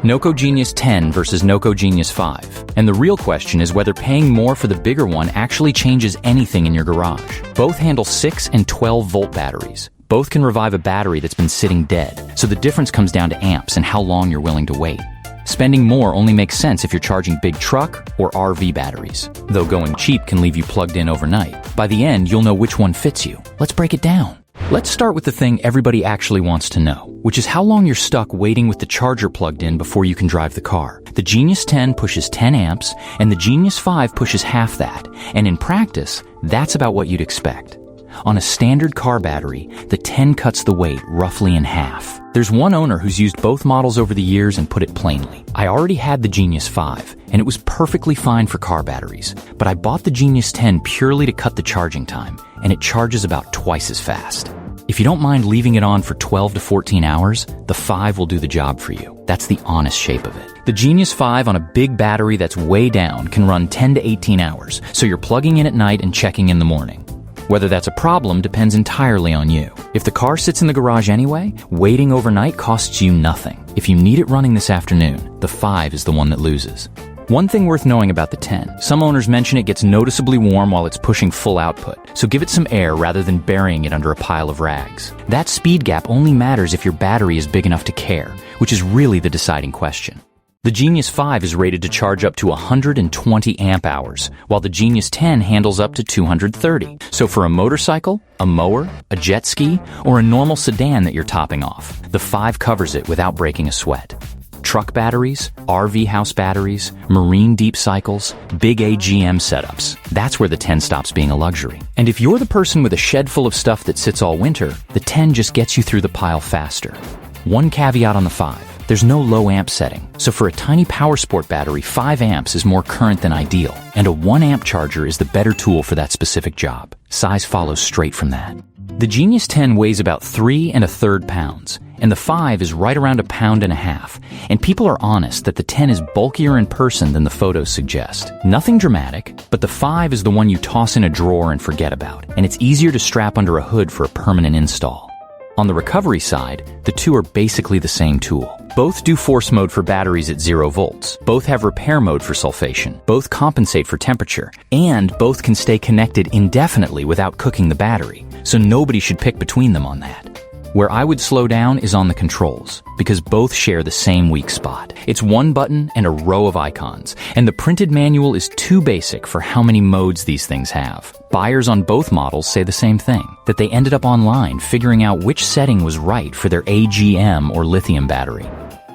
NOCO GENIUS10 versus NOCO GENIUS5. And the real question is whether paying more for the bigger one actually changes anything in your garage. Both handle 6 and 12 volt batteries. Both can revive a battery that's been sitting dead, so the difference comes down to amps and how long you're willing to wait. Spending more only makes sense if you're charging big truck or RV batteries, though going cheap can leave you plugged in overnight. By the end, you'll know which one fits you. Let's break it down. Let's start with the thing everybody actually wants to know, which is how long you're stuck waiting with the charger plugged in before you can drive the car. The GENIUS10 pushes 10 amps, and the GENIUS5 pushes half that, and in practice, that's about what you'd expect. On a standard car battery, the 10 cuts the weight roughly in half. There's one owner who's used both models over the years and put it plainly. I already had the GENIUS5, and it was perfectly fine for car batteries, but I bought the GENIUS10 purely to cut the charging time, and it charges about twice as fast. If you don't mind leaving it on for 12 to 14 hours, the 5 will do the job for you. That's the honest shape of it. The GENIUS5 on a big battery that's way down can run 10 to 18 hours, so you're plugging in at night and checking in the morning. Whether that's a problem depends entirely on you. If the car sits in the garage anyway, waiting overnight costs you nothing. If you need it running this afternoon, the 5 is the one that loses. One thing worth knowing about the 10, some owners mention it gets noticeably warm while it's pushing full output, so give it some air rather than burying it under a pile of rags. That speed gap only matters if your battery is big enough to care, which is really the deciding question. The GENIUS5 is rated to charge up to 120 amp hours, while the GENIUS10 handles up to 230. So for a motorcycle, a mower, a jet ski, or a normal sedan that you're topping off, the 5 covers it without breaking a sweat. Truck batteries, RV house batteries, marine deep cycles, big AGM setups. That's where the 10 stops being a luxury. And if you're the person with a shed full of stuff that sits all winter, the 10 just gets you through the pile faster. One caveat on the 5. There's no low amp setting, so for a tiny power sport battery, 5 amps is more current than ideal, and a 1 amp charger is the better tool for that specific job. Size follows straight from that. The GENIUS10 weighs about 3 1/3 pounds, and the 5 is right around 1.5 pounds, and people are honest that the 10 is bulkier in person than the photos suggest. Nothing dramatic, but the 5 is the one you toss in a drawer and forget about, and it's easier to strap under a hood for a permanent install. On the recovery side, the two are basically the same tool. Both do force mode for batteries at 0 volts. Both have repair mode for sulfation. Both compensate for temperature. And both can stay connected indefinitely without cooking the battery. So nobody should pick between them on that. Where I would slow down is on the controls, because both share the same weak spot. It's one button and a row of icons, and the printed manual is too basic for how many modes these things have. Buyers on both models say the same thing, that they ended up online figuring out which setting was right for their AGM or lithium battery.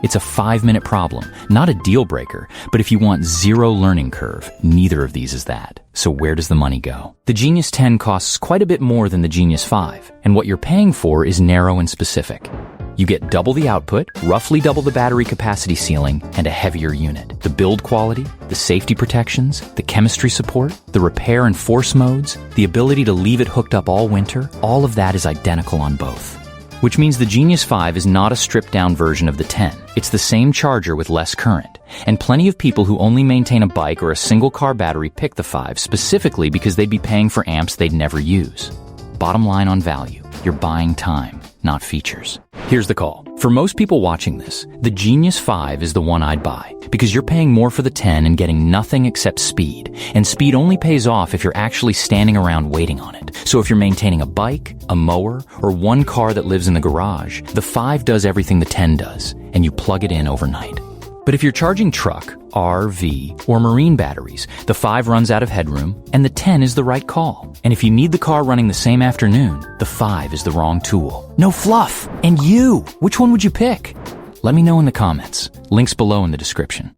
It's a 5-minute problem, not a deal breaker, but if you want 0 learning curve, neither of these is that. So where does the money go? The GENIUS10 costs quite a bit more than the GENIUS5, and what you're paying for is narrow and specific. You get double the output, roughly double the battery capacity ceiling, and a heavier unit. The build quality, the safety protections, the chemistry support, the repair and force modes, the ability to leave it hooked up all winter, all of that is identical on both. Which means the GENIUS5 is not a stripped-down version of the 10. It's the same charger with less current. And plenty of people who only maintain a bike or a single car battery pick the 5 specifically because they'd be paying for amps they'd never use. Bottom line on value, you're buying time, not features. Here's the call. For most people watching this, the GENIUS5 is the one I'd buy, because you're paying more for the 10 and getting nothing except speed. And speed only pays off if you're actually standing around waiting on it. So if you're maintaining a bike, a mower, or one car that lives in the garage, the 5 does everything the 10 does, and you plug it in overnight. But if you're charging truck, RV, or marine batteries, the 5 runs out of headroom, and the 10 is the right call. And if you need the car running the same afternoon, the 5 is the wrong tool. No fluff! And you! Which one would you pick? Let me know in the comments. Links below in the description.